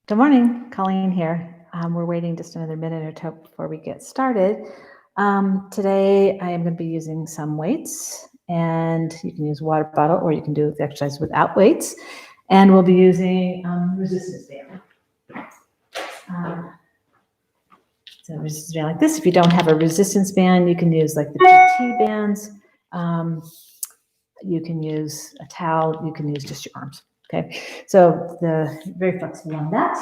Good morning, Colleen here. We're waiting just another minute or two before we get started. Today I am going to be using some weights, and you can use a water bottle or you can do the exercise without weights. And we'll be using resistance band. So resistance band like this. If you don't have a resistance band, you can use like the PT bands. You can use a towel. You can use just your arms. Okay, so very flexible on that.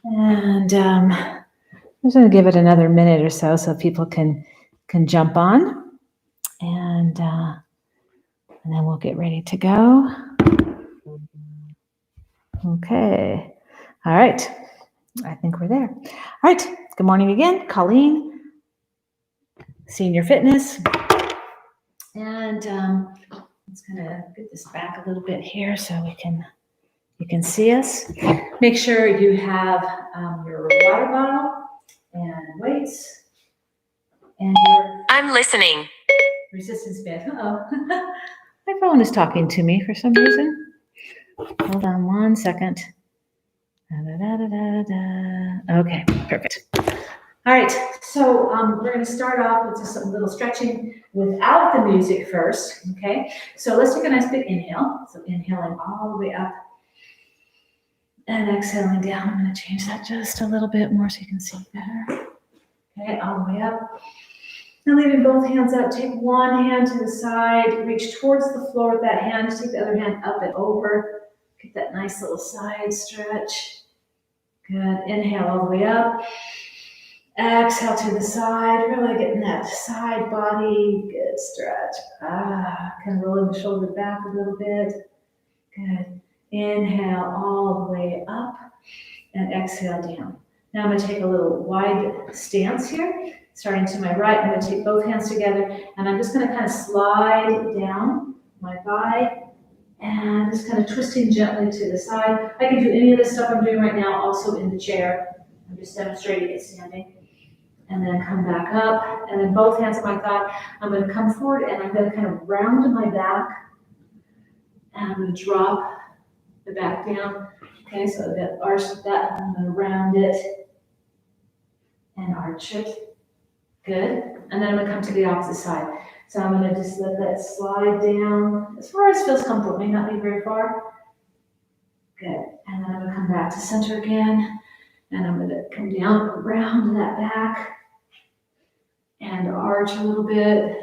And I'm just going to give it another minute or so people can jump on, and then we'll get ready to go. Okay. All right. I think we're there. All right. Good morning again, Colleen, Senior Fitness. And let's kind of get this back a little bit here so you can see us. Make sure you have your water bottle and weights and your I'm listening. resistance band. Uh-oh. My phone is talking to me for some reason. Hold on one second. Okay, perfect. All right, so we're going to start off with just a little stretching without the music first, okay? So let's take a nice big inhale. So inhaling all the way up and exhaling down. I'm going to change that just a little bit more so you can see better. Okay, all the way up. Now leaving both hands up, take one hand to the side, reach towards the floor with that hand, take the other hand up and over. Get that nice little side stretch. Good, inhale all the way up. Exhale to the side, really getting that side body, good stretch. Kind of rolling the shoulder back a little bit. Good, inhale all the way up and exhale down. Now I'm going to take a little wide stance here. Starting to my right, I'm going to take both hands together, and I'm just going to kind of slide down my thigh, and just kind of twisting gently to the side. I can do any of the stuff I'm doing right now also in the chair. I'm just demonstrating it standing. And then come back up, and then both hands on my thigh. I'm going to come forward, and I'm going to kind of round my back, and I'm going to drop the back down. Okay, so that arch that, I'm going to round it and arch it. Good. And then I'm going to come to the opposite side. So I'm going to just let that slide down as far as feels comfortable. May not be very far. Good. And then I'm going to come back to center again. And I'm going to come down around that back and arch a little bit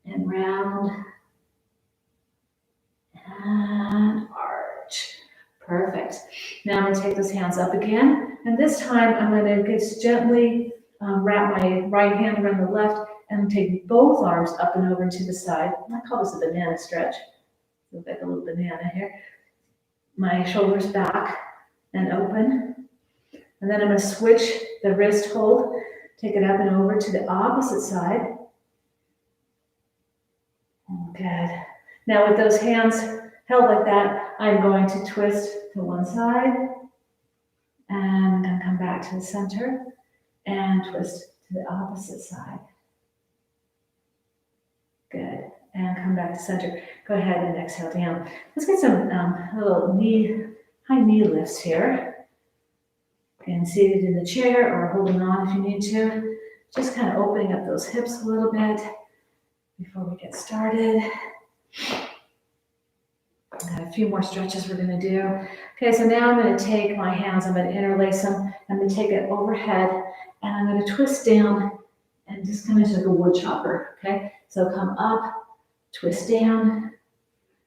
and round and arch. Perfect. Now I'm going to take those hands up again. And this time I'm going to just gently wrap my right hand around the left and take both arms up and over to the side. I call this a banana stretch. Look like a little banana here. My shoulders back and open. And then I'm going to switch the wrist hold, take it up and over to the opposite side. Good. Now with those hands held like that, I'm going to twist to one side and come back to the center and twist to the opposite side. Good. And come back to center. Go ahead and exhale down. Let's get some little high knee lifts here. And seated in the chair or holding on if you need to. Just kind of opening up those hips a little bit before we get started. Got a few more stretches we're going to do. Okay, so now I'm going to take my hands, I'm going to interlace them, I'm going to take it overhead, and I'm going to twist down and just kind of like a wood chopper, okay? So come up, twist down,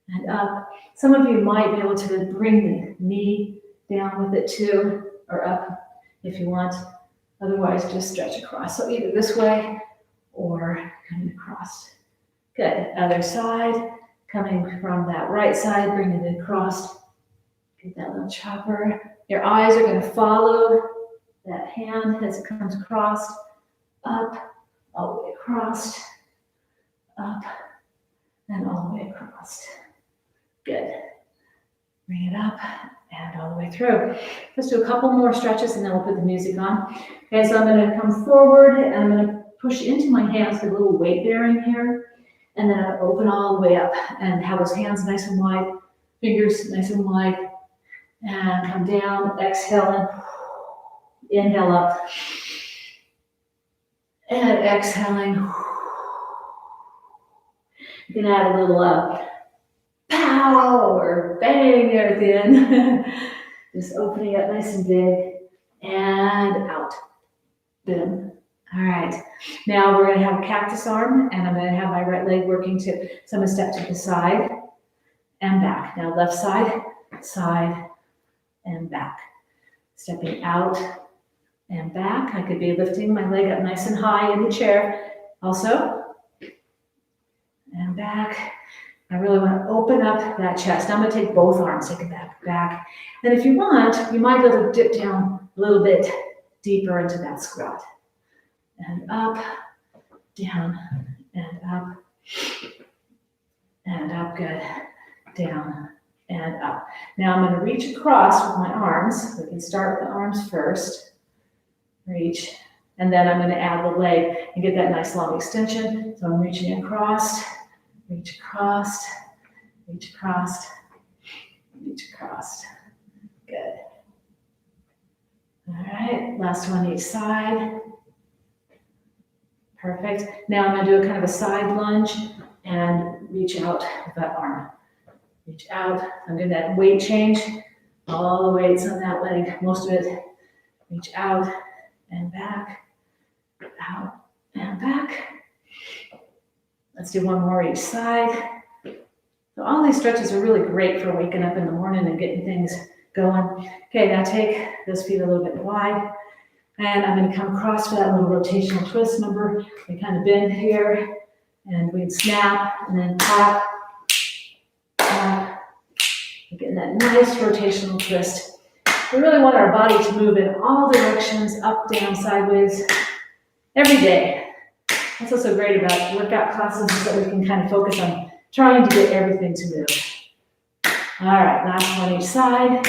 and up. Some of you might be able to bring the knee down with it too, or up if you want. Otherwise, just stretch across. So either this way or coming across. Good. Other side. Coming from that right side, bringing it across. Get that little chopper. Your eyes are going to follow that hand as it comes across, up, all the way across, up, and all the way across. Good. Bring it up and all the way through. Let's do a couple more stretches and then we'll put the music on. Okay, so I'm going to come forward and I'm going to push into my hands, a little weight bearing here. And then I open all the way up and have those hands nice and wide, fingers nice and wide. And come down, exhaling. Inhale up. And exhaling. You can add a little pow or bang there at the end. Just opening up nice and big. And out. Boom. All right. Now we're going to have a cactus arm, and I'm going to have my right leg working too. So I'm going to step to the side and back. Now left side, side, and back. Stepping out and back. I could be lifting my leg up nice and high in the chair also. And back. I really want to open up that chest. Now I'm going to take both arms, take it back. Then if you want, you might be able to dip down a little bit deeper into that squat. And up, down, and up, good. Down, and up. Now I'm going to reach across with my arms. We can start with the arms first. Reach, and then I'm going to add the leg and get that nice long extension. So I'm reaching across, reach across, reach across, reach across. Good. All right, last one each side. Perfect. Now I'm going to do a kind of a side lunge and reach out with that arm. Reach out. I'm doing that weight change. All the weights on that leg, most of it. Reach out and back, out and back. Let's do one more each side. So all these stretches are really great for waking up in the morning and getting things going. Okay, now take those feet a little bit wide. And I'm going to come across for that little rotational twist. Remember, we kind of bend here, and we snap, and then pop, pop. We're getting that nice rotational twist. We really want our body to move in all directions, up, down, sideways, every day. That's what's so great about workout classes, is that we can kind of focus on trying to get everything to move. All right, last one each side.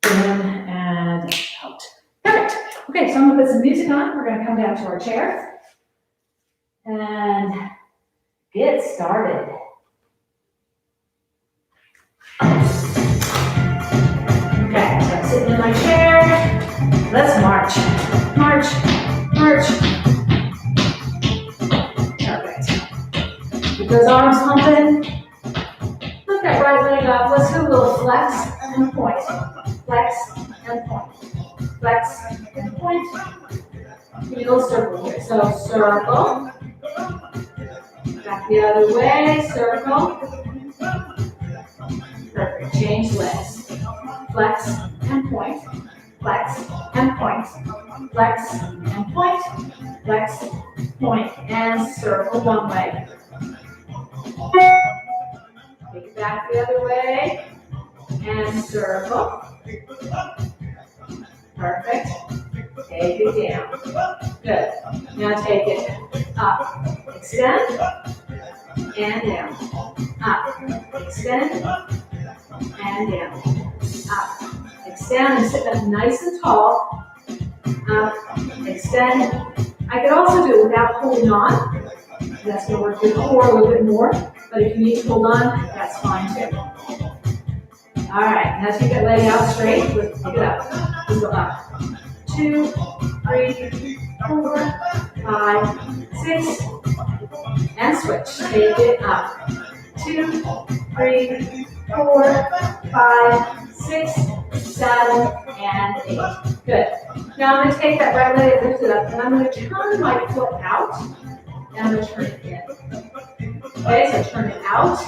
In and out. Perfect. Okay, so I'm gonna put some music on. We're gonna come down to our chair and get started. Okay, so I'm sitting in my chair. Let's march. March, march. Perfect. Keep those arms pumping. Lift that right leg up. Let's do a little flex and point. Flex and point. Flex and point. Give me a little circle here. So circle. Back the other way. Circle. Perfect. Change legs. Flex and point. Flex and point. Flex and point. Flex, point, and circle one way. Take it back the other way. And circle. Perfect. Take it down. Good. Now take it up. Extend. And down. Up. Extend. And down. Up. Extend and sit up nice and tall. Up. Extend. I could also do it without holding on. That's going to work your core a little bit more. But if you need to hold on, that's fine too. All right, now take that leg out straight. Pick it up. Let's go up. 2, 3, 4, 5, 6, and switch. Take it up. 2, 3, 4, 5, 6, 7, and 8. Good. Now I'm going to take that right leg, lift it up, and I'm going to turn my foot out, and I'm going to turn it in. Okay, so turn it out,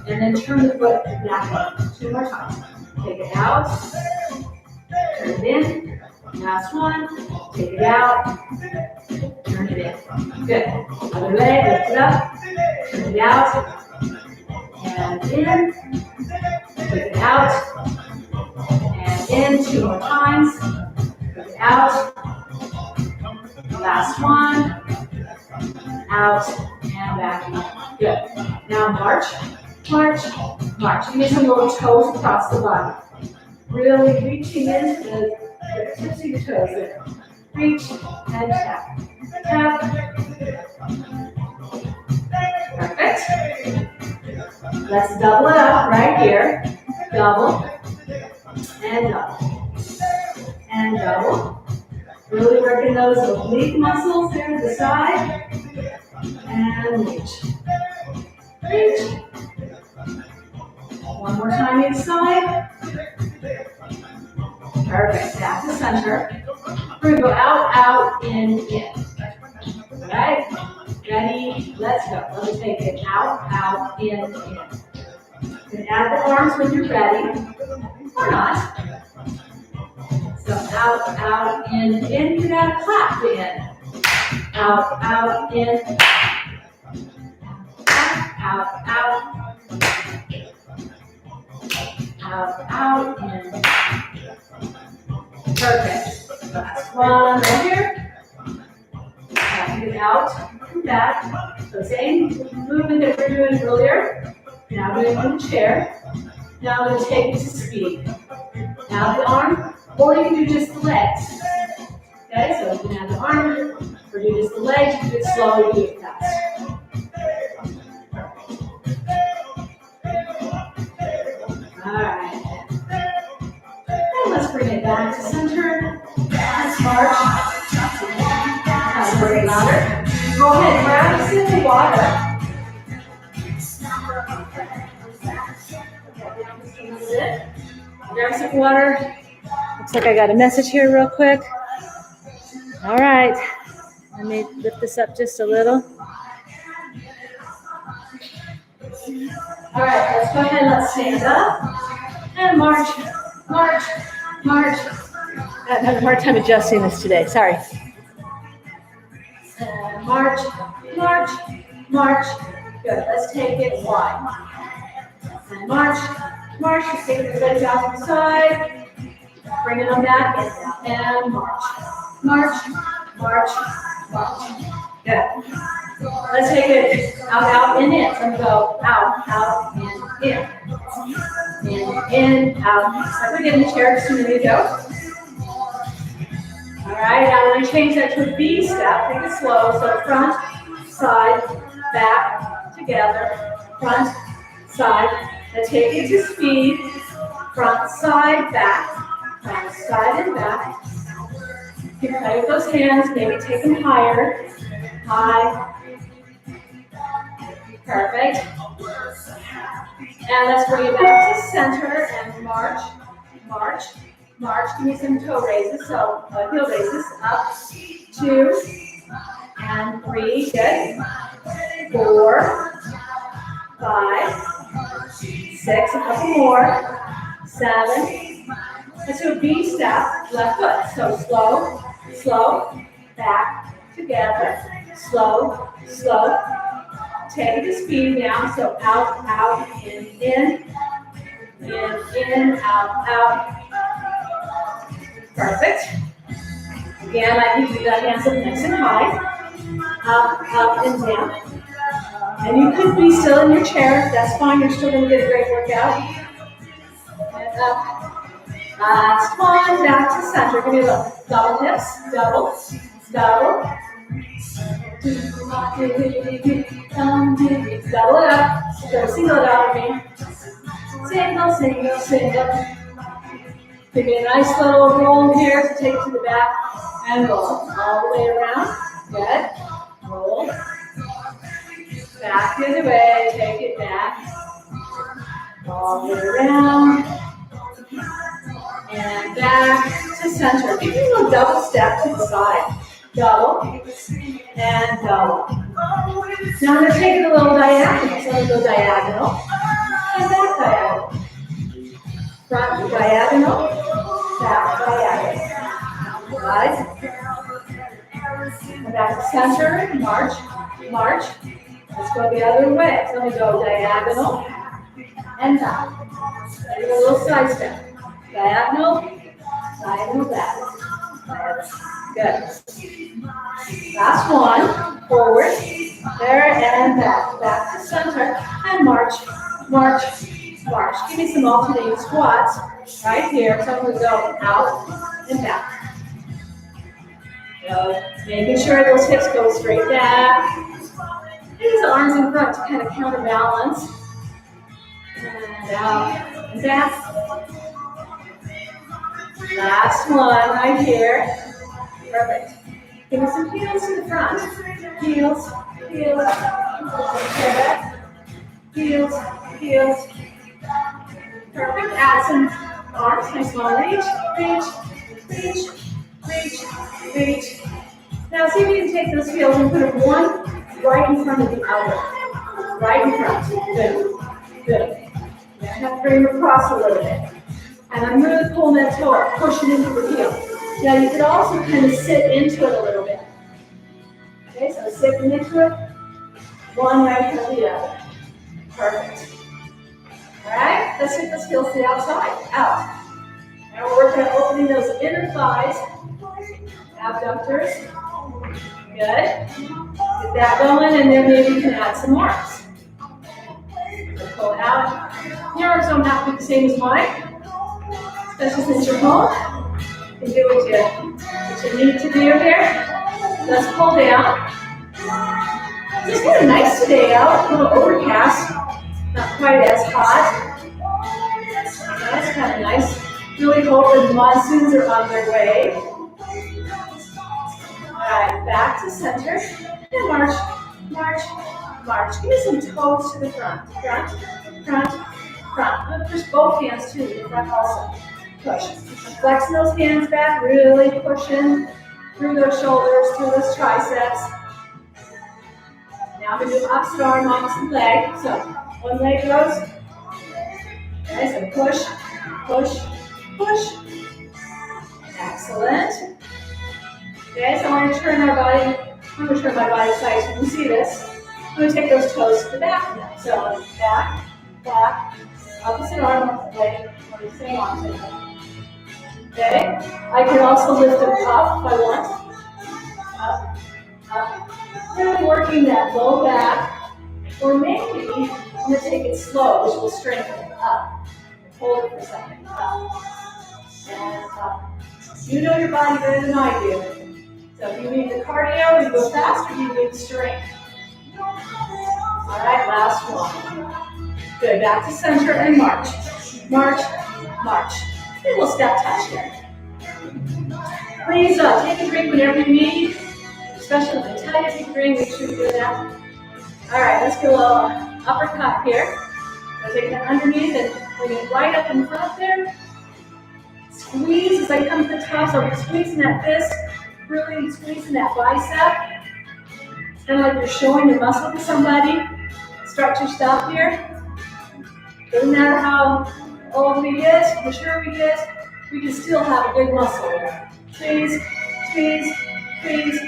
and then turn the foot back in. 2 more times. Take it out, turn it in. Last one. Take it out, turn it in. Good. Other leg, lift it up, turn it out, and in. Take it out, and in. 2 more times. Take it out. Last one. Out and back in. Good. Now march, march, march. Give me some little toes across the body. Really reaching into the tips of your toes there. Reach and tap. Tap. Perfect. Let's double it up right here. double, and double, and double. Really working those oblique muscles there to the side, and reach, reach. One more time each side. Perfect, back to center. We're gonna go out, out, in. All right, ready, let's go. Let me take it out, out, in. You can add the arms when you're ready, or not. So out, out, in. You gotta clap to in. Out, out, in. Out, out. Out, out, in. Perfect. Last one right here. Tapping it out and back. So same movement that we were doing earlier. Now doing on the chair. Now I'm going to take it to speed. Now the arm, or you can do just the legs. Okay, so you can have the arm, or do just the legs. You do it slow, you do it fast. Alright. And let's bring it back to center. Let's march. That's very louder. Go ahead, grab a sip of water. Grab some water. Looks like I got a message here real quick. All right. Let me lift this up just a little. All right, let's go ahead and let's stand up. And march, march, march. I'm having a hard time adjusting this today, sorry. And march, march, march. Good, let's take it wide. And march, march, just take the legs out to the side. Bringing them back in, and march, march, march, march. Good. Let's take it out, out, in. So I'm going to go out, out, in. In, out. So I'm going to get in the chair just a minute ago. All right, now we're going to change that to a B step. Take it slow. So front, side, back, together. Front, side. Now take it to speed. Front, side, back. Front, side, and back. You can play with those hands. Maybe take them higher. High. Perfect. And let's bring it back to center and march, march, march. Give me some toe raises, so heel raises. Up, 2, and 3. Good. 4, 5, 6. A couple more. 7. Let's do a B step, left foot. So slow, slow, back, together. Slow, slow. Take it to speed now. So out, out, in, out, out. Perfect. Again, I can do that hands up nice and high. Up, and down. And you could be still in your chair. That's fine. You're still going to get a great workout. And up. Last one. Back to center. Give me a little double hips. Double. Double. Double it up. Go single it out with me. Single, single, single. Give me a nice little roll here to take to the back and roll. All the way around. Good. Roll. Back the other way. Take it back. All the way around. And back to center. Give me a little double step to the side. Double, and double. Now I'm going to take it a little diagonal. So I'm going to go diagonal, and back diagonal. Front diagonal, back diagonal. Right. And back to center, march, march. Let's go the other way. So I'm going to go diagonal, and back. Do a little side step. Diagonal, diagonal, back. Good. Last one. Forward. There and back. Back to center. And march. March. March. Give me some alternating squats right here. So I'm going to go out and back. So making sure those hips go straight back. Use the arms in front to kind of counterbalance. And out. And back. Last one right here. Perfect. Give me some heels to the front. Heels, heels. Heels, heels. Perfect. Add some arms. Nice long reach, reach, reach, reach, reach. Now see if you can take those heels and put them one right in front of the other. Right in front. Good. Good. You have to bring them across a little bit. And I'm really pulling that toe up, pushing into the heel. Now you could also kind of sit into it a little bit. Okay, so sitting into it, one right in front of the other. Perfect. All right, let's take those heels to the outside, out. Now we're working on opening those inner thighs, abductors. Good. Get that going, and then maybe you can add some arms. So pull it out. Your arms don't have to be the same as mine. Especially since you're home, you can do what you need to do here. Let's pull down. It's kind of nice today out, a little overcast, not quite as hot. That's kind of nice. Really hope the monsoons are on their way. All right, back to center, and march, march, march. Give me some toes to the front, front, front, front. I'm going to push both hands to the front also. Push. Flexing those hands back, really pushing through those shoulders, through those triceps. Now I'm going to do opposite arm, opposite leg. So one leg goes. Okay, so push, push, push. Excellent. Okay, so I'm going to turn our body. I'm going to turn my body side so you can see this. I'm going to take those toes to the back now. So back, back, opposite arm, opposite leg, or the same arm, same leg. Okay, I can also lift them up if I want. Up, up. Really working that low back. Or maybe I'm going to take it slow, which will strengthen it. Up. Hold it for a second. Up. And up. You know your body better than I do. So if you need the cardio, you go fast, or you need the strength. All right, last one. Good. Back to center and march. March, march. A little step touch here. Please take a drink whenever you need, especially if I tell you to take a drink, make sure you do that. All right, let's do a little uppercut here. So take it underneath and bring it right up in front there. Squeeze as I come to the top, so I'm squeezing that fist, really squeezing that bicep. It's kind of like you're showing your muscle to somebody. Stretch yourself here. Doesn't matter how old we get, mature we get, we can still have a big muscle there. Squeeze, squeeze, squeeze.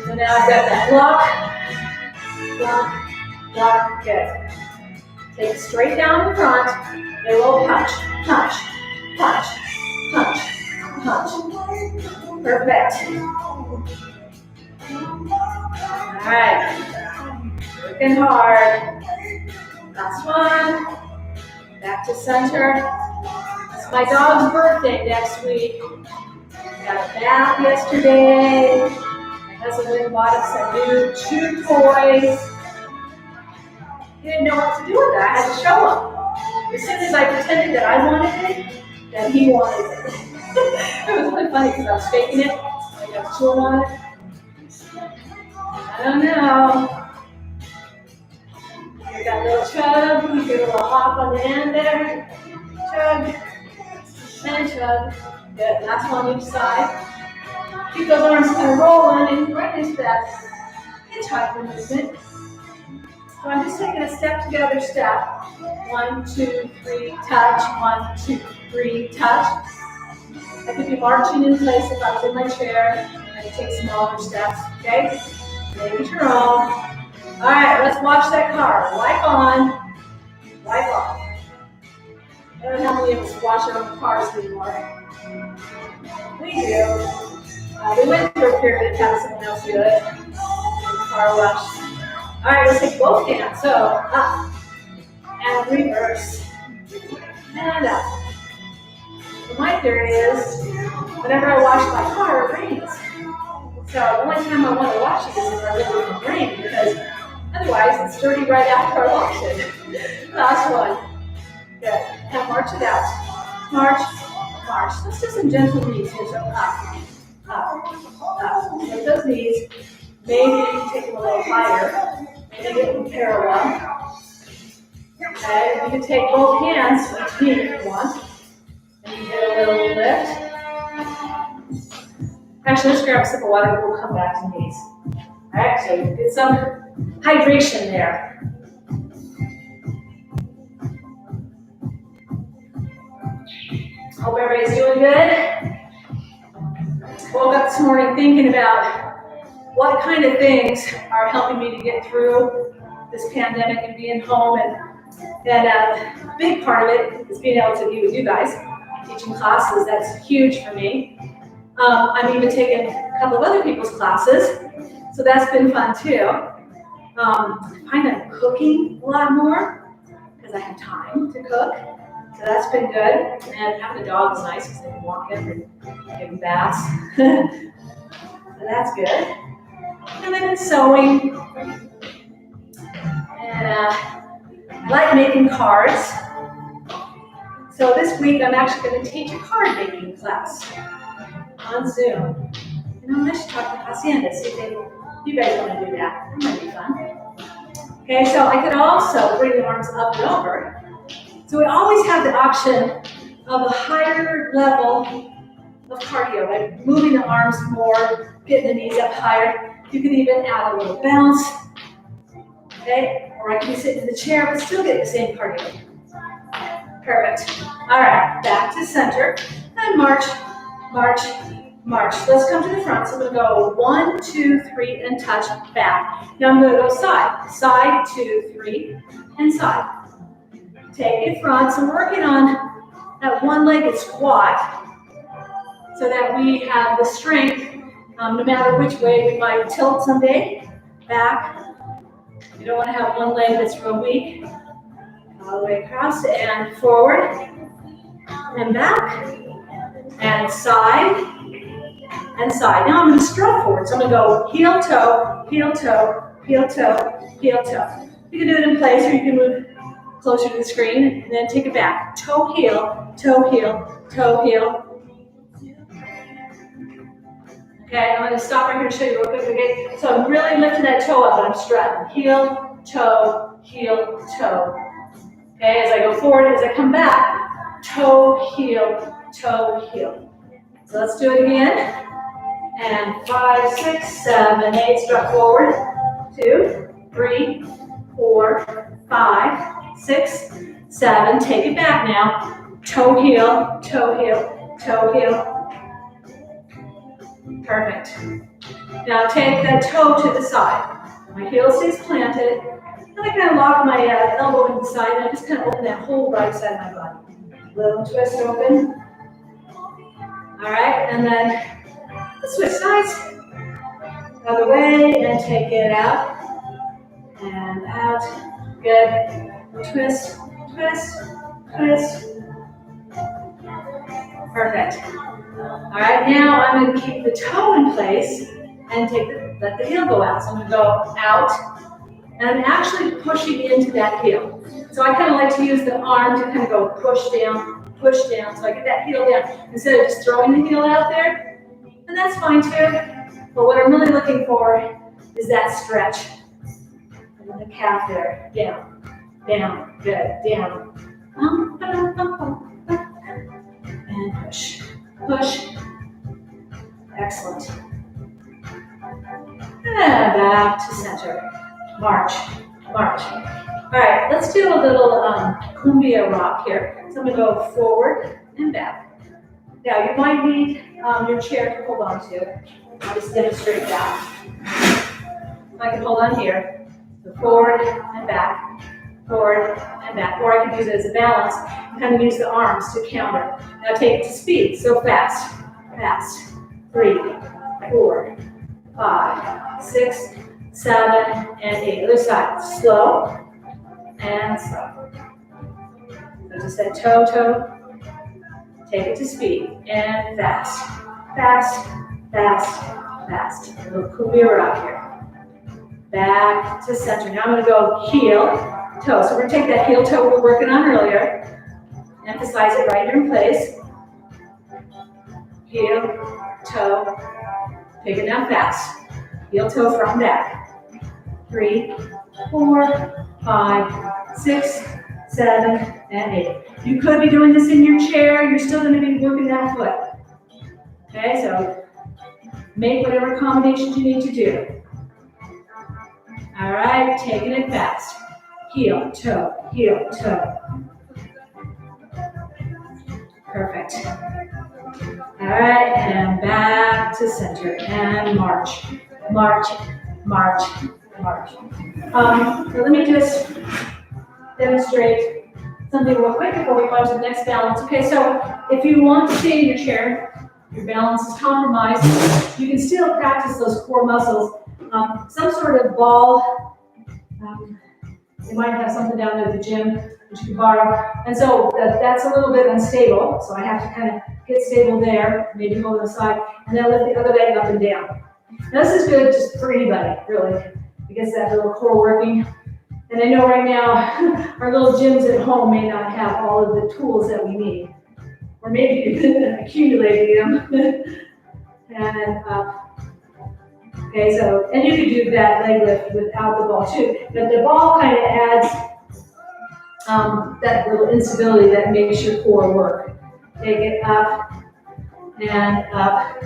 So now I've got that block, block, block, good. Take it straight down in front, and we'll punch, punch, punch, punch, punch. Perfect. All right, working hard. Last one. Back to center. It's my dog's birthday next week. Got a bath yesterday. My husband went and bought us some new chew toys. He didn't know what to do with it. I had to show him. As soon as I pretended that I wanted it, then he wanted it. It was really funny because I was faking it. I got chewing on it. I don't know. You got a little chug, you get a little hop on the end there. Chug, and chug. Good, last one on each side. Keep those arms kind of rolling and right into that hitchhiker movement. So I'm just taking a step together step. 1, 2, 3, touch. 1, 2, 3, touch. I could be marching in place if I was in my chair. I could take smaller steps, okay? Make it your own. All right, let's watch that car. Wipe on, wipe off. I don't know how many of us wash our own cars anymore. We do. We went through a period of having someone else do it. Car wash. All right, let's take both hands. So up and reverse and up. So my theory is, whenever I wash my car, it rains. So the only time I want to wash it is if I live in the rain, because Otherwise, it's dirty right after our motion. Last one. Good. And march it out. March, march. Let's do some gentle knees here. So up, up, up. With those knees, maybe you can take them a little higher. Maybe get them parallel. Okay, you can take both hands between if you want. And you get a little lift. Actually, let's grab a sip of water and we'll come back to knees. Alright, so you get some hydration there. Hope everybody's doing good. Woke up this morning thinking about what kind of things are helping me to get through this pandemic and being home, and a big part of it is being able to be with you guys, teaching classes. That's huge for me. I'm even taking a couple of other people's classes, so that's been fun too. I find I'm cooking a lot more because I have time to cook, so that's been good. And having a dog is nice because I can walk him and give him baths, so that's good. And then sewing, and I like making cards. So this week I'm actually going to teach a card making class on Zoom. I should talk to Hacienda, see if you guys want to do that. That might be fun. Okay, so I could also bring the arms up and over. So we always have the option of a higher level of cardio, like moving the arms more, getting the knees up higher. You can even add a little bounce. Okay, or I can be sitting in the chair but still get the same cardio. Perfect. All right, back to center and march, march, march. Let's come to the front. So I'm going to go 1, 2, 3, and touch back. Now I'm going to go side, side, 2, 3, and side. Take it front. So working on that one-legged squat so that we have the strength no matter which way we might tilt someday. Back. You don't want to have one leg that's real weak. All the way across and forward. And back. And side. And side. Now I'm going to strut forward. So I'm going to go heel, toe, heel, toe, heel, toe, heel, toe. You can do it in place or you can move closer to the screen and then take it back. Toe, heel, toe, heel, toe, heel. Okay, I'm going to stop right here and show you real quick. Okay? So I'm really lifting that toe up and I'm strutting. Heel, toe, heel, toe. Okay, as I go forward, as I come back, toe, heel, toe, heel. So let's do it again. And 5, 6, 7, 8, strut forward. 2, 3, 4, 5, 6, 7. Take it back now. Toe, heel, toe, heel, toe, heel. Perfect. Now take that toe to the side. My heel stays planted. And I kind of lock my elbow inside and I just kind of open that whole right side of my body. Little twist open. All right, and then let's switch sides. Other way and take it out. And out. Good. Twist, twist, twist. Perfect. All right, now I'm going to keep the toe in place and let the heel go out. So I'm going to go out, and I'm actually pushing into that heel. So I kind of like to use the arm to kind of go push down, so I get that heel down instead of just throwing the heel out there. And that's fine too. But what I'm really looking for is that stretch. And then the calf there, down, down, good, down. And push. Push. Excellent. And back to center. March. March. All right, let's do a little cumbia rock here. So I'm going to go forward and back. Now, you might need your chair to hold on to. I'll just demonstrate that. I can hold on here. So forward and back. Forward and back. Or I can use it as a balance and kind of use the arms to counter. Now take it to speed. So fast. Fast. 3, 4, 5, 6, 7, and 8. Other side. Slow and slow. So just that toe, toe. Take it to speed. And fast. Fast, fast, fast. A little cumbia rock here. back to center. Now I'm going to go heel, toe. So we're going to take that heel toe we were working on earlier, emphasize it right here in place. Heel, toe, take it down fast. Heel, toe, front, back. 3, 4, 5, 6, 7, and 8. You could be doing this in your chair. You're still going to be working that foot. Okay, so make whatever accommodations you need to do. All right, taking it fast. Heel, toe, heel, toe. Perfect. All right, and back to center, and march, march, march, march. So let me just demonstrate something real quick before we go to the next balance. Okay, so if you want to stay in your chair, your balance is compromised, you can still practice those core muscles. Some sort of ball, you might have something down there at the gym that you can borrow. And so that's a little bit unstable, so I have to kind of get stable there, maybe hold the side, and then lift the other leg up and down. Now this is good just for anybody, really. It gets that little core working. And I know right now, our little gyms at home may not have all of the tools that we need. Or maybe you've been accumulating them. And up. Okay, so, and you can do that leg lift without the ball too. But the ball kind of adds that little instability that makes your core work. Take it up, and up,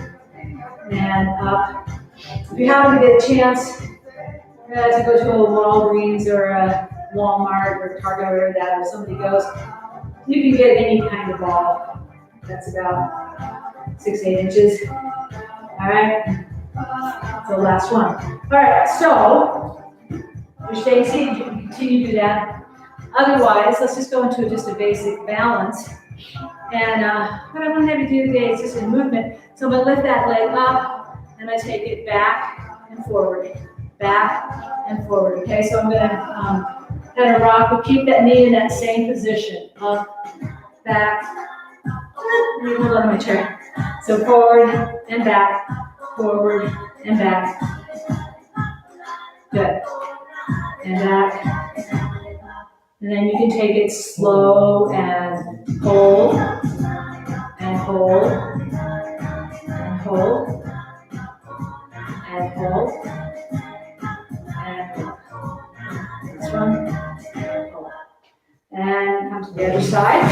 and up. If you happen to get a chance to go to a Walgreens or a Walmart or Target or wherever that, or somebody goes, you can get any kind of ball that's about 6 to 8 inches. All right, so last one. All right, so you're staying seated, you can continue to do that. Otherwise, let's just go into just a basic balance. And what I'm going to have you do today is just a movement. So I'm going to lift that leg up, and I take it back and forward, okay? So I'm going to kind of rock, but keep that knee in that same position. Up, back, let me hold on to my chair. So forward and back, forward and back. Good. And back. And then you can take it slow and hold, and hold, and hold, and hold, and hold. This one, hold. And come to the other side.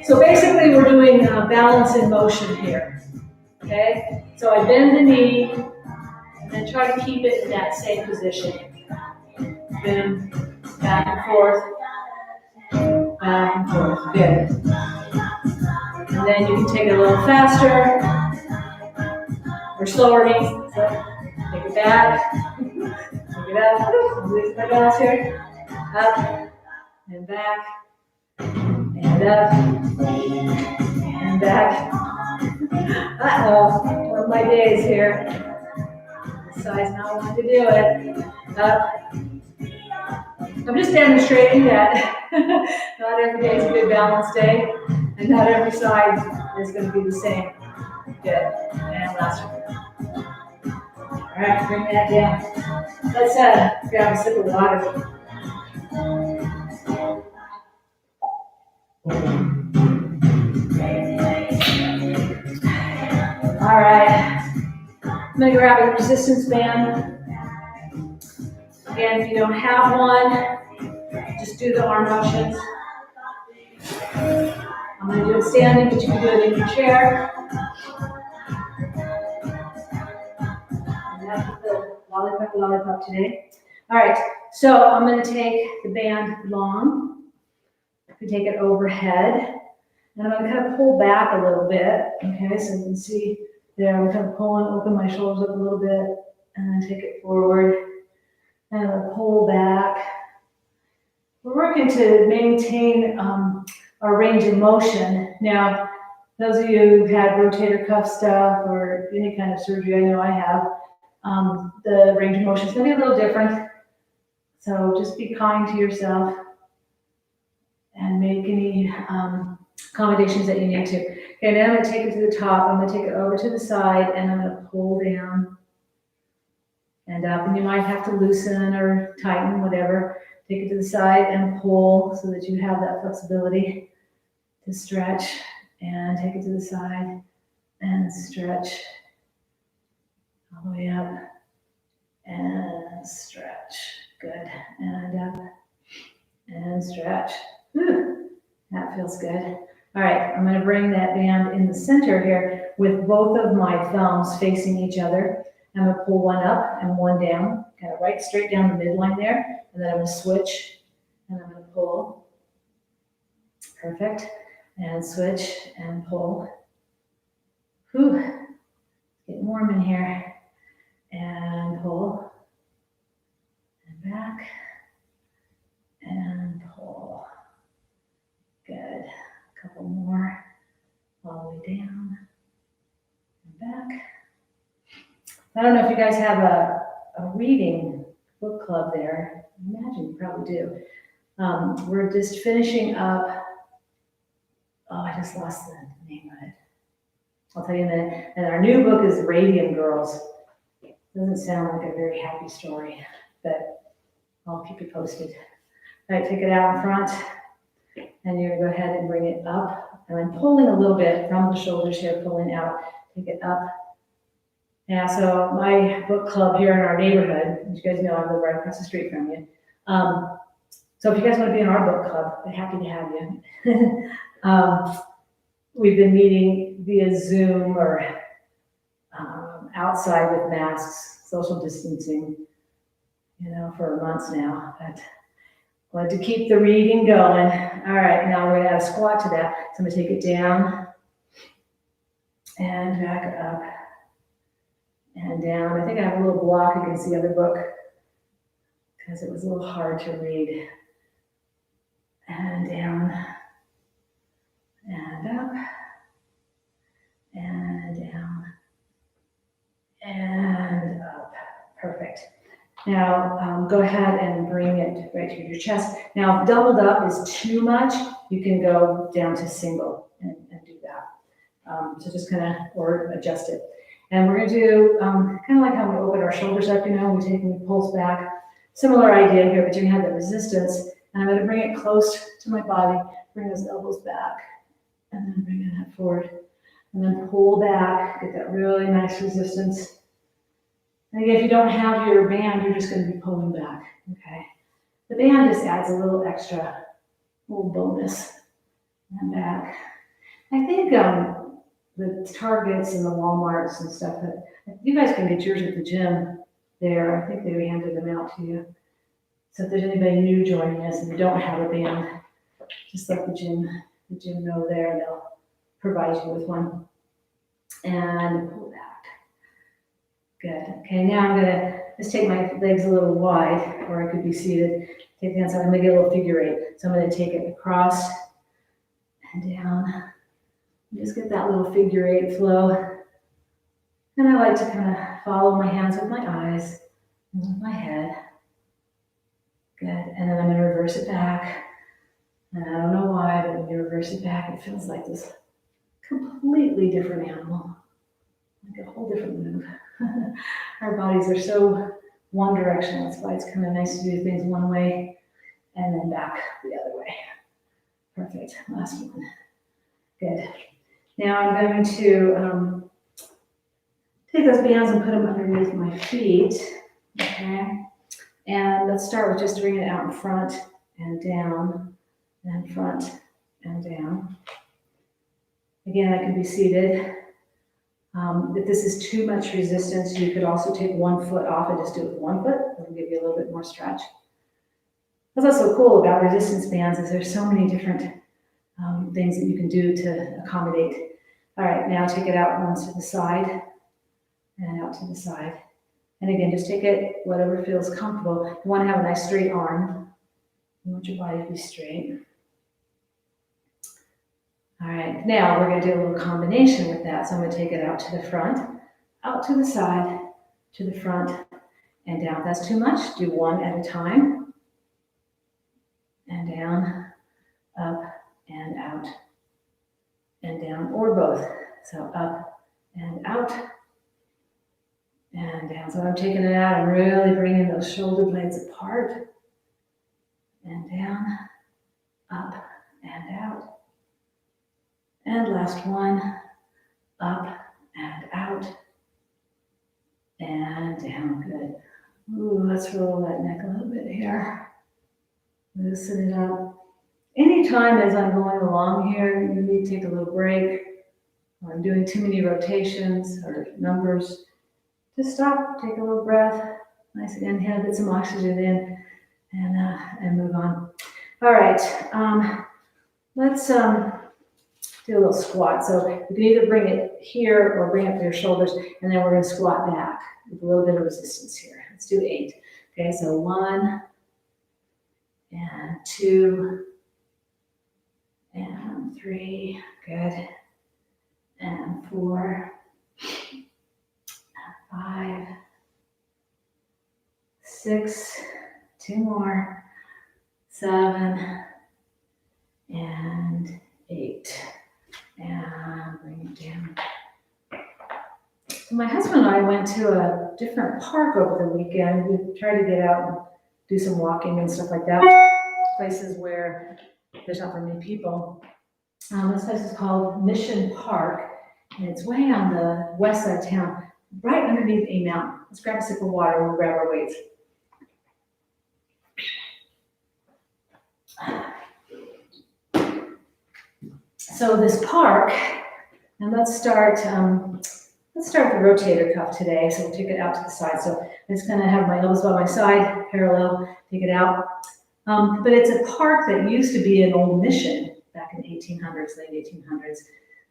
So basically we're doing balance in motion here, okay? So I bend the knee, and then try to keep it in that same position. Bend. Back and forth, good. And then you can take it a little faster, or slower, so take it back, take it up, release my balance here, up, and back, and up, and back. Uh-oh, one of my days here. Decides not want to do it. Up. I'm just demonstrating that not every day is a good balanced day, and not every side is going to be the same. Good. And last one. All right, bring that down. Let's grab a sip of water. All right. I'm going to grab a resistance band. Again, if you don't have one, just do the arm motions. I'm going to do it standing, but you can do it in your chair. And that's the lollipop today. All right, so I'm going to take the band long. I can take it overhead. And I'm going to kind of pull back a little bit. Okay, so you can see there, I'm kind of pulling, open my shoulders up a little bit, and then take it forward. And I'll pull back. We're working to maintain our range of motion. Now, those of you who've had rotator cuff stuff or any kind of surgery, I know I have, the range of motion is going to be a little different. So just be kind to yourself and make any accommodations that you need to. Okay, now I'm going to take it to the top. I'm going to take it over to the side, and I'm going to pull down and up. And you might have to loosen or tighten, whatever. Take it to the side and pull so that you have that flexibility to stretch, and take it to the side and stretch all the way up and stretch. Good. And up and stretch. Whew. That feels good. All right, I'm going to bring that band in the center here with both of my thumbs facing each other. I'm going to pull one up and one down, kind of right straight down the midline there, and then I'm going to switch, and I'm going to pull. Perfect. And switch and pull. Whew. Getting warm in here. And pull. And back. And pull. Good. A couple more. All the way down. And back. I don't know if you guys have a reading book club there. I imagine you probably do. We're just finishing up. Oh, I just lost the name of it. I'll tell you in a minute. And our new book is Radium Girls. Doesn't sound like a very happy story, but I'll keep you posted. All right, take it out in front, and you're gonna go ahead and bring it up. And I'm pulling a little bit from the shoulders here, pulling out. Take it up. Yeah, so my book club here in our neighborhood, as you guys know, I live right across the street from you. So if you guys want to be in our book club, we're happy to have you. We've been meeting via Zoom or outside with masks, social distancing, for months now. But wanted to keep the reading going. All right, now we're going to add a squat to that. So I'm going to take it down and back up and down. I think I have a little block against the other book because it was a little hard to read. And down and up and down and up. Perfect. Now go ahead and bring it right to your chest. Now if doubled up is too much, you can go down to single and do that. So just kind of, or adjust it. And we're going to do kind of like how we open our shoulders up, we pulse back. Similar idea here, but you're going to have the resistance. And I'm going to bring it close to my body, bring those elbows back, and then bring it forward. And then pull back, get that really nice resistance. And again, if you don't have your band, you're just going to be pulling back, okay? The band just adds a little extra, little bonus. And back. I think the Targets and the Walmarts and stuff, you guys can get yours at the gym there. I think they handed them out to you. So if there's anybody new joining us and you don't have a band, just let the gym know there, and they'll provide you with one. And pull back. Good. Okay, now I'm gonna just take my legs a little wide, or I could be seated. Take the outside. I'm gonna get a little figure eight. So I'm gonna take it across and down. Just get that little figure eight flow. And I like to kind of follow my hands with my eyes and with my head. Good. And then I'm going to reverse it back. And I don't know why, but when you reverse it back, it feels like this completely different animal. Like a whole different move. Our bodies are so one direction. That's why it's kind of nice to do things one way and then back the other way. Perfect. Last one. Good. Now I'm going to take those bands and put them underneath my feet. Okay. And let's start with just bringing it out in front and down, and front and down. Again, I can be seated. If this is too much resistance, you could also take one foot off and just do it with one foot. It'll give you a little bit more stretch. What's also cool about resistance bands is there's so many different things that you can do to accommodate. All right, now take it out once to the side and out to the side. And again, just take it whatever feels comfortable. You want to have a nice straight arm. You want your body to be straight. All right, now we're going to do a little combination with that. So I'm going to take it out to the front, out to the side, to the front, and down. If that's too much, do one at a time. And down, up, and out, and down, or both. So up and out, and down. So I'm taking it out. I'm really bringing those shoulder blades apart and down, up and out. And last one, up and out and down. Good. Ooh, let's roll that neck a little bit here. Loosen it up. Anytime as I'm going along here, you need to take a little break, or I'm doing too many rotations or numbers, just stop, take a little breath, nice inhale, get some oxygen in, and move on. All right, let's do a little squat. So you can either bring it here or bring it to your shoulders, and then we're going to squat back with a little bit of resistance here. Let's do 8. Okay, so 1 and 2 and 3, good, and 4, 5, 6, 2 more, 7, and 8, and bring it down. So my husband and I went to a different park over the weekend. We tried to get out and do some walking and stuff like that, places where there's not very many people. This place is called Mission Park, and it's way on the west side of town, right underneath a mountain. Let's grab a sip of water and we'll grab our weights. So this park, and let's start the rotator cuff today. So we'll take it out to the side. So I'm just gonna have my elbows by my side, parallel, take it out. But it's a park that used to be an old mission back in the 1800s, late 1800s.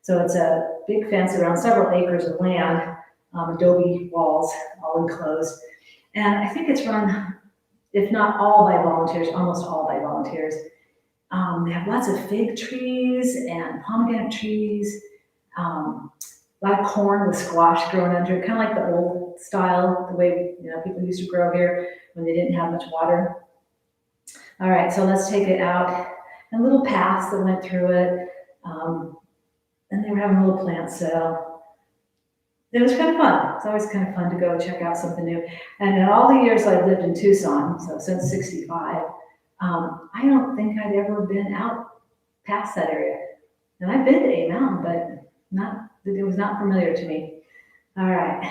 So it's a big fence around several acres of land, adobe walls, all enclosed. And I think it's run, if not all by volunteers, almost all by volunteers. They have lots of fig trees and pomegranate trees, a lot of corn with squash growing under it, kind of like the old style, the way people used to grow here when they didn't have much water. All right, so let's take it out. And little paths that went through it, and they were having a little plant sale. It was kind of fun. It's always kind of fun to go check out something new. And in all the years I've lived in Tucson, so since 65, I don't think I'd ever been out past that area. And I've been to A Mountain, but it was not familiar to me. All right,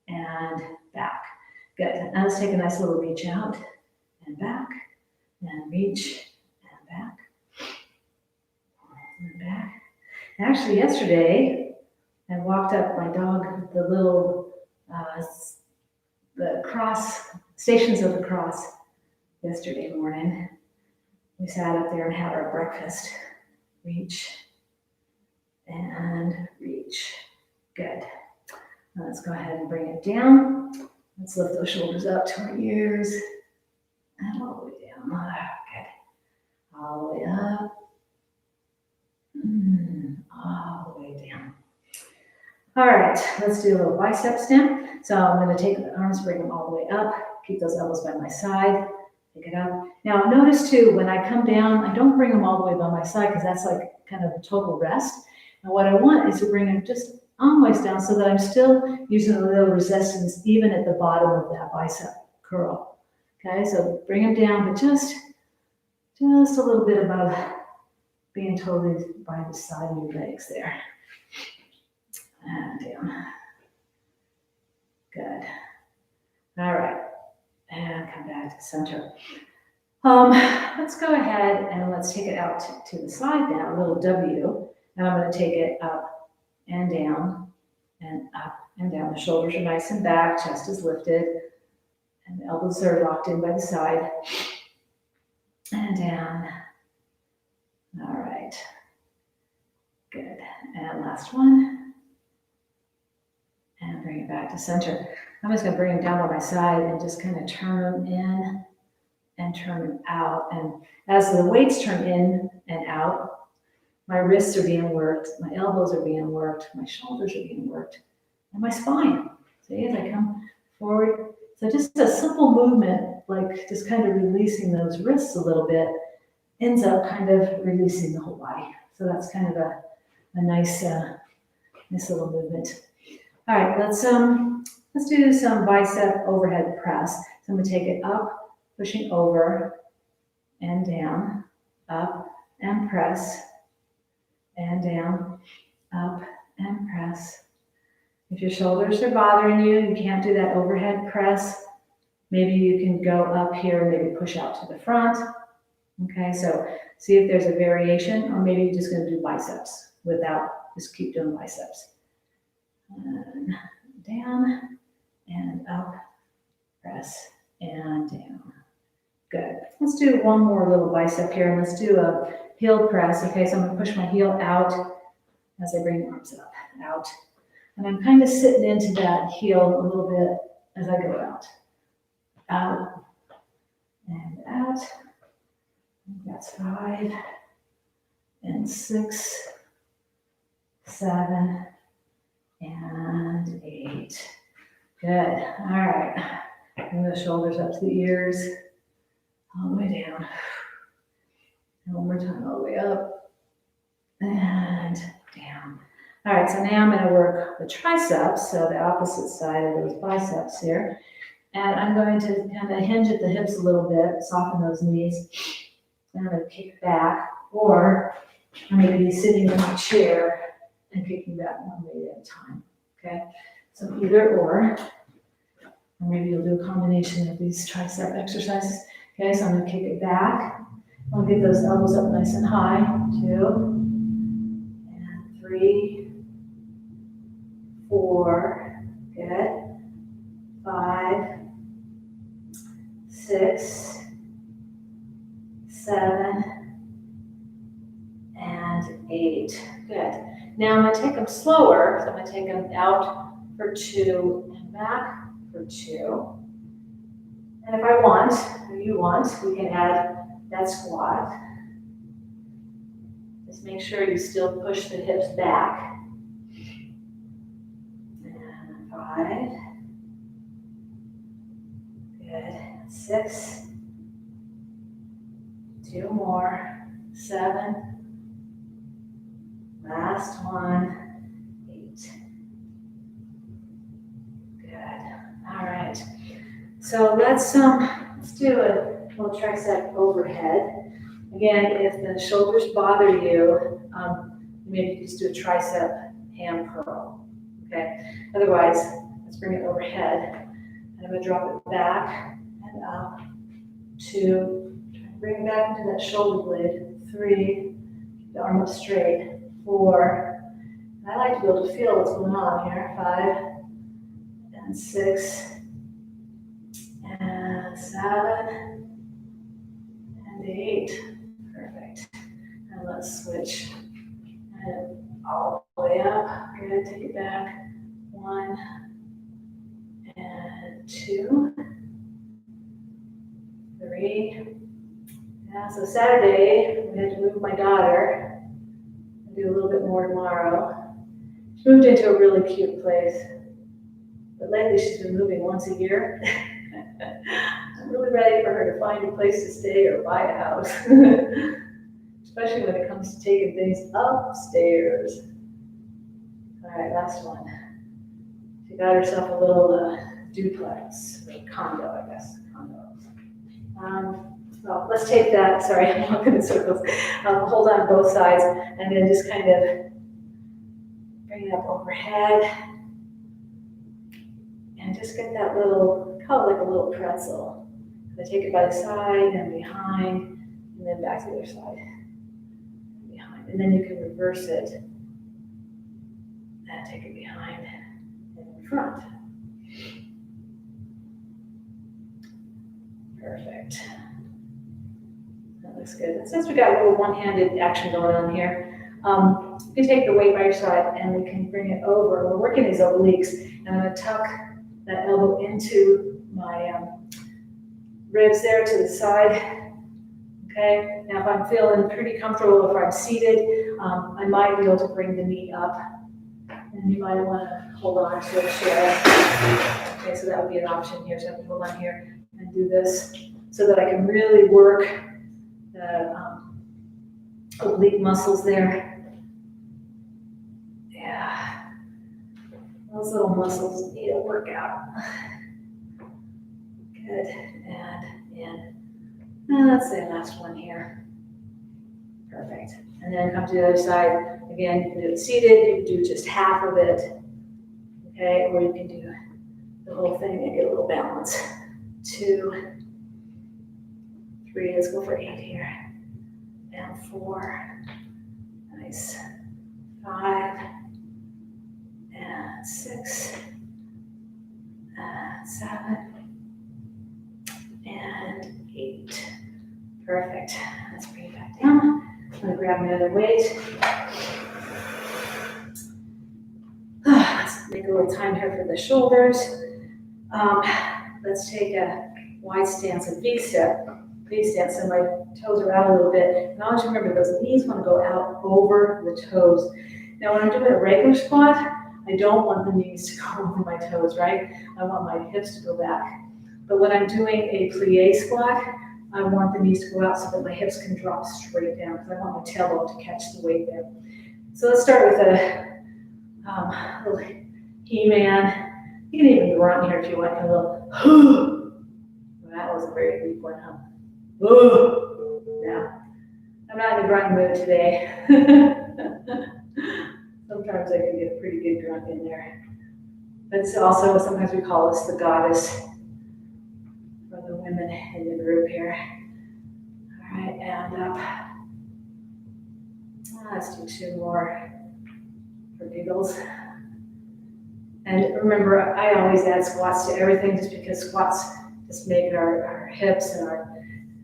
and back. Good. Now let's take a nice little reach out and back, and reach and back, and back. Actually, yesterday, I walked up my dog, the little, the cross, Stations of the Cross, yesterday morning. We sat up there and had our breakfast. Reach and reach. Good. Now let's go ahead and bring it down. Let's lift those shoulders up to our ears and all the way down. Good. All the way up. All the way down. All right, let's do a little bicep snap. So I'm going to take the arms, bring them all the way up. Keep those elbows by my side. Pick it up. Now notice too, when I come down, I don't bring them all the way by my side because that's like kind of a total rest. And what I want is to bring them just almost down so that I'm still using a little resistance even at the bottom of that bicep curl. Okay, so bring them down, but just a little bit above being totally by the side of your legs there. And down. Good. All right. And come back to center. Let's go ahead and let's take it out to the side now, a little W. And I'm going to take it up and down and up and down. The shoulders are nice and back, chest is lifted, and the elbows are locked in by the side. And down. All right. Good. And last one. And bring it back to center. I'm just going to bring them down by my side and just kind of turn them in and turn them out. And as the weights turn in and out, my wrists are being worked, my elbows are being worked, my shoulders are being worked, and my spine. See, as I come forward. So just a simple movement, like just kind of releasing those wrists a little bit, ends up kind of releasing the whole body. So that's kind of a nice little movement. All right, let's let's do some bicep overhead press. So I'm gonna take it up, pushing over and down, up and press, and down, up and press. If your shoulders are bothering you, you can't do that overhead press. Maybe you can go up here, maybe push out to the front. Okay, so see if there's a variation, or maybe you're just gonna do biceps without, just keep doing biceps. And down and up, press and down. Good. Let's do one more little bicep here, and let's do a heel press. Okay, so I'm gonna push my heel out as I bring the arms up, out. And I'm kind of sitting into that heel a little bit as I go out. Out and out. That's 5 and 6, 7 and 8. Good. All right. Bring the shoulders up to the ears, all the way down. And one more time, all the way up and down. All right, so now I'm going to work the triceps, so the opposite side of those biceps here. And I'm going to kind of hinge at the hips a little bit, soften those knees. And I'm going to kick back, or I'm going to be sitting in my chair and kicking back one leg at a time. Okay, so either or maybe you'll do a combination of these tricep exercises. Okay, so I'm going to kick it back. I'll get those elbows up nice and high. 2 and 3, 4. Good. 5, 6, 7, and 8. Good. Now I'm going to take them slower. So I'm going to take them out for 2 and back for 2. And if I want, or you want, we can add that squat. Just make sure you still push the hips back. And 5. Good. 6. 2 more. 7. Last one. 8. Good. All right. So let's do a little tricep overhead. Again, if the shoulders bother you, maybe you just do a tricep hand curl. Okay. Otherwise, let's bring it overhead, and I'm going to drop it back and up. 2. Bring it back into that shoulder blade. 3. Keep the arm up straight. 4. And I like to be able to feel what's going on here. 5 and 6 and 7 and 8. Perfect. And let's switch. And all the way up. Good. Take it back. 1 and 2. 3. Yeah, so Saturday, we had to move my daughter. I'll do a little bit more tomorrow. She moved into a really cute place. But lately she's been moving once a year. I'm really ready for her to find a place to stay or buy a house. Especially when it comes to taking things upstairs. All right, last one. She got herself a little duplex, or condo, I guess. Condo. Well, let's take that. Sorry, I'm walking in circles. Hold on both sides, and then just kind of bring it up overhead. And just get that little, call it like a little pretzel. I take it by the side and behind, and then back to the other side. And behind. And then you can reverse it. And take it behind and in front. Perfect. That looks good. Since we got a little one-handed action going on here, you can take the weight by your side and we can bring it over. We're working these obliques, and I'm going to tuck that elbow into my ribs there to the side. Okay. Now, if I'm feeling pretty comfortable, if I'm seated, I might be able to bring the knee up, and you might want to hold on to a chair. Okay, so that would be an option here. So I can hold on here and do this so that I can really work the oblique muscles there. Yeah. Those little muscles need a workout. Good, and in. And let's say last one here. Perfect. And then come to the other side. Again, you can do it seated, you can do just half of it. Okay, or you can do the whole thing and get a little balance. 2, 3, let's go for 8 here. And 4, nice. 5, and 6, and 7, and 8. Perfect. Let's bring it back down. I'm going to grab my other weight. Let's make a little time here for the shoulders. Let's take a wide stance, a V step. V stance, so my toes are out a little bit. And always remember, those knees want to go out over the toes. Now, when I'm doing a regular squat, I don't want the knees to go over my toes, right? I want my hips to go back. But when I'm doing a plie squat, I want the knees to go out so that my hips can drop straight down because I want my tailbone to catch the weight there. So let's start with a little He-Man. You can even grunt here if you want, a little, well, that was a very weak one, huh? No, I'm not in the grunting mood today. Sometimes I can get a pretty good grunt in there. But it's also, sometimes we call this the goddess for the women in the group here. All right, and up. Let's do 2 more for giggles. And remember, I always add squats to everything just because squats just make our hips and our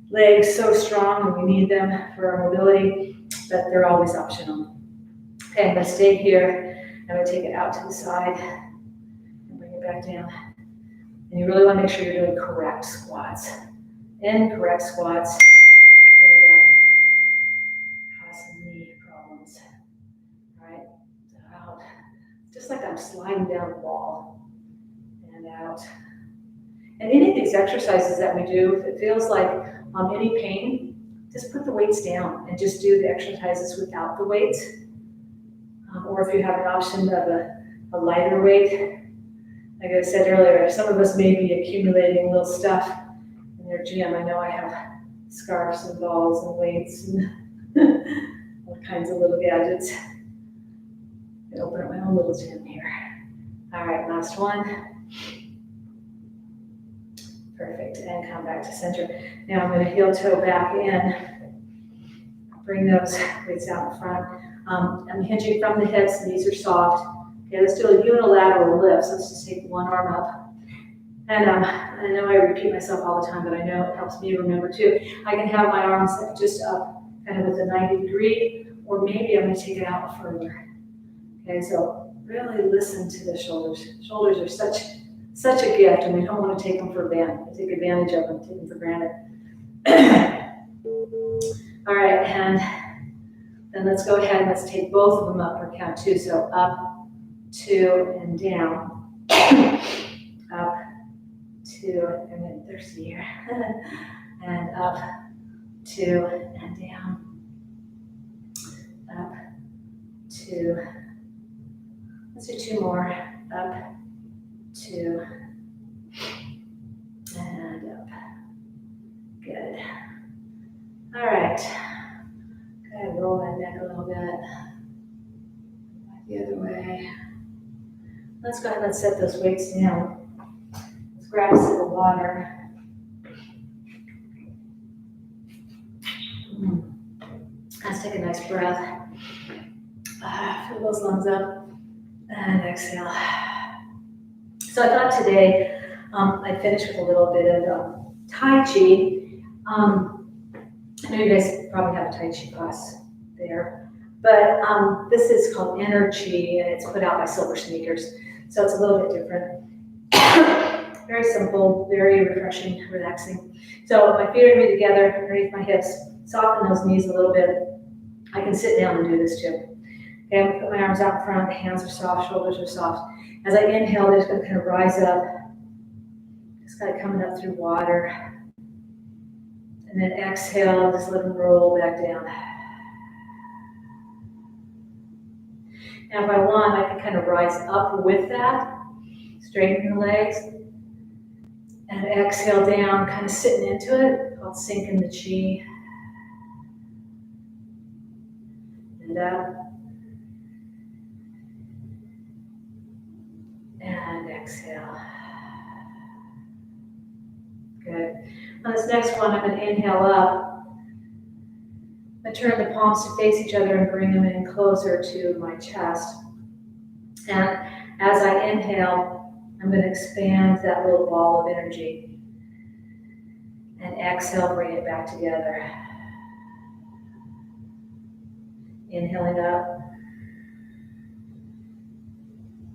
legs so strong and we need them for our mobility, but they're always optional. Okay, I'm going to stay here. I'm going to take it out to the side and bring it back down. And you really want to make sure you're doing correct squats. Incorrect squats cause some knee problems. All right, so out. Just like I'm sliding down the wall and out. And any of these exercises that we do, if it feels like any pain, just put the weights down and just do the exercises without the weights. Or if you have an option of a lighter weight, like I said earlier, some of us may be accumulating little stuff in their gym. I know I have scarves and balls and weights and all kinds of little gadgets. I open up my own little gym here. All right, last one. Perfect, and come back to center. Now I'm going to heel toe back in. Bring those weights out in front. I'm hinging from the hips, knees are soft. Okay, let's do a unilateral lift. So let's just take one arm up. And I know I repeat myself all the time, but I know it helps me remember too. I can have my arms just up, kind of with a 90-degree, or maybe I'm going to take it out further. Okay, so really listen to the shoulders. Shoulders are such a gift, and we don't want to take them for granted. Take advantage of them, take them for granted. All right, and then let's go ahead and let's take both of them up for count 2. So up, 2, and down. Up, 2, and then thirsty here. And up, 2, and down. Up, 2. Let's do 2 more. Up, 2, and up. Good. All right. Go ahead, roll that neck a little bit. The other way. Let's go ahead and set those weights down. Let's grab a sip of water. Let's take a nice breath. Fill those lungs up and exhale. So I thought today I'd finish with a little bit of Tai Chi. I know you guys probably have a Tai Chi class there, but this is called Energy, and it's put out by Silver Sneakers, so it's a little bit different. Very simple, very refreshing, relaxing. So my feet are going to be together underneath my hips, soften those knees a little bit. I can sit down and do this too. Okay, I'm going to put my arms out in front, hands are soft, shoulders are soft. As I inhale, they're just going to kind of rise up, just kind of coming up through water. And then exhale, just let them roll back down. Now if I want, I can kind of rise up with that, straighten the legs, and exhale down, kind of sitting into it, called sinking the chi. And up. And exhale. Good. On this next one, I'm going to inhale up. I turn the palms to face each other and bring them in closer to my chest. And as I inhale, I'm going to expand that little ball of energy. And exhale, bring it back together. Inhaling up.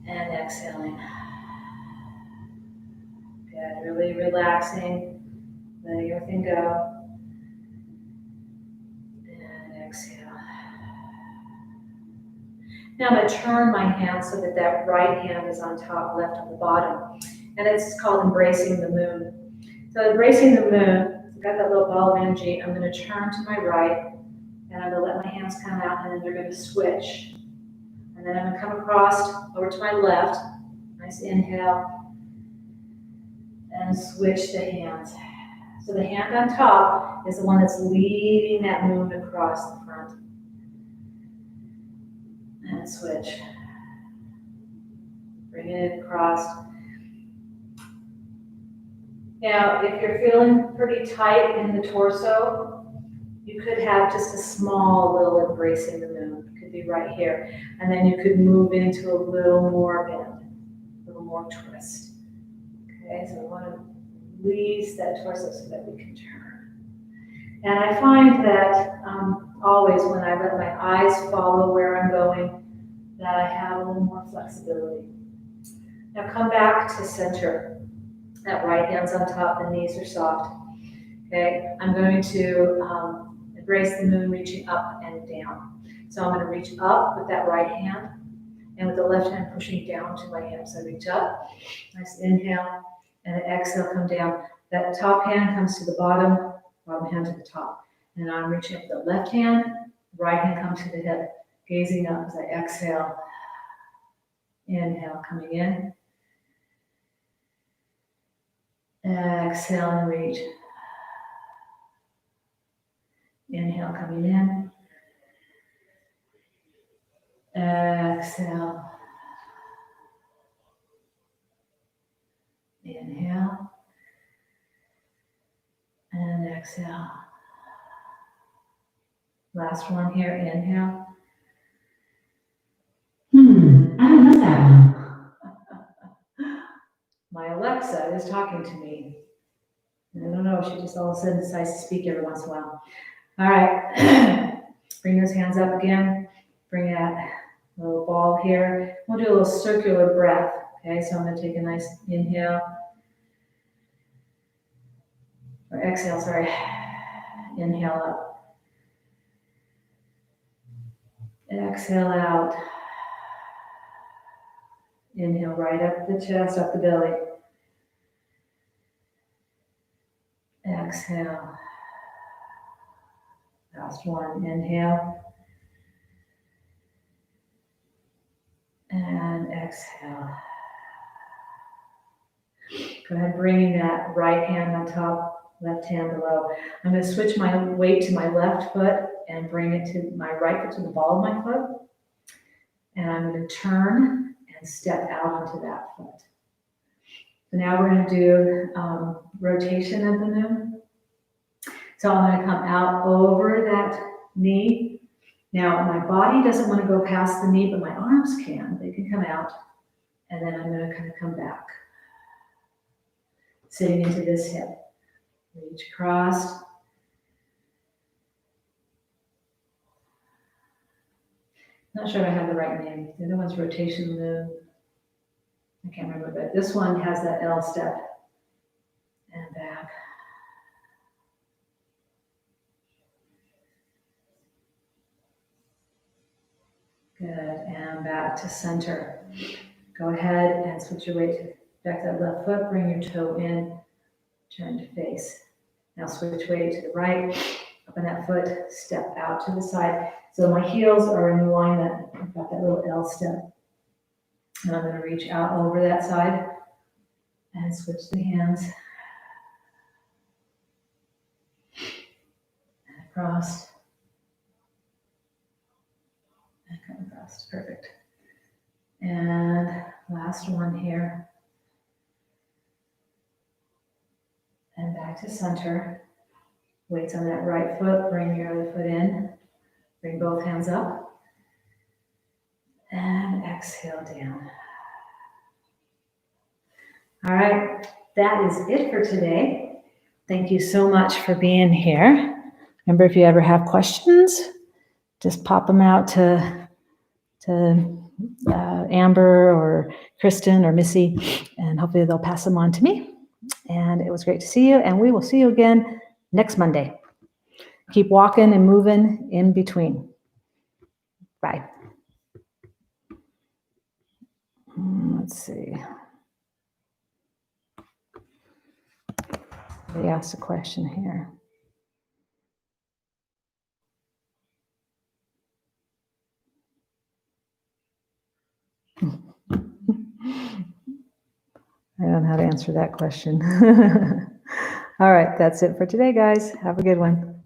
And exhaling. Good. Really relaxing, letting everything go. And exhale. Now I'm going to turn my hand so that that right hand is on top, left on the bottom. And it's called embracing the moon. So embracing the moon, I've got that little ball of energy. I'm going to turn to my right, and I'm going to let my hands come out, and then they're going to switch. And then I'm going to come across over to my left. Nice inhale. And switch the hands. So the hand on top is the one that's leading that moon across the front. And switch. Bring it across. Now, if you're feeling pretty tight in the torso, you could have just a small little embracing the moon. It could be right here. And then you could move into a little more bend, a little more twist. Okay, so I want to release that torso so that we can turn. And I find that always when I let my eyes follow where I'm going, that I have a little more flexibility. Now come back to center. That right hand's on top, the knees are soft. Okay, I'm going to embrace the moon, reaching up and down. So I'm going to reach up with that right hand, and with the left hand pushing down to my hips. So reach up, nice inhale, and then exhale, come down. That top hand comes to the bottom, bottom hand to the top. And I'm reaching up with the left hand, right hand comes to the hip, gazing up as I exhale. Inhale, coming in. Exhale and reach. Inhale, coming in. Exhale. Inhale. And exhale. Last one here, inhale. I don't know that one. My Alexa is talking to me. I don't know, she just all of a sudden decides to speak every once in a while. All right, bring those hands up again. Bring that little ball here. We'll do a little circular breath. Okay, so I'm going to take a nice inhale. Or exhale, sorry. Inhale up. Exhale out. Inhale right up the chest, up the belly. Exhale. Last one, inhale. And exhale. Go ahead, bringing that right hand on top, left hand below. I'm going to switch my weight to my left foot and bring it to my right foot to the ball of my foot. And I'm going to turn and step out onto that foot. So now we're going to do rotation of the moon. So I'm going to come out over that knee. Now my body doesn't want to go past the knee, but my arms can. They can come out. And then I'm going to kind of come back. Sitting into this hip. Reach across. Not sure if I have the right name. The other one's rotation moon. I can't remember, but this one has that L step. And back. Good, and back to center. Go ahead and switch your weight back to that left foot, bring your toe in, turn to face. Now switch weight to the right, up on that foot, step out to the side. So my heels are in alignment I've got that little L step. And I'm going to reach out over that side and switch the hands. And across. And come across. Perfect. And last one here. And back to center. Weights on that right foot. Bring your other foot in. Bring both hands up. And exhale down. All right, that is it for today. Thank you so much for being here. Remember, if you ever have questions, just pop them out to Amber or Kristen or Missy, and hopefully they'll pass them on to me. And it was great to see you, and we will see you again next Monday. Keep walking and moving in between. Bye. Let's see. They asked a question here. I don't know how to answer that question. All right, that's it for today, guys. Have a good one.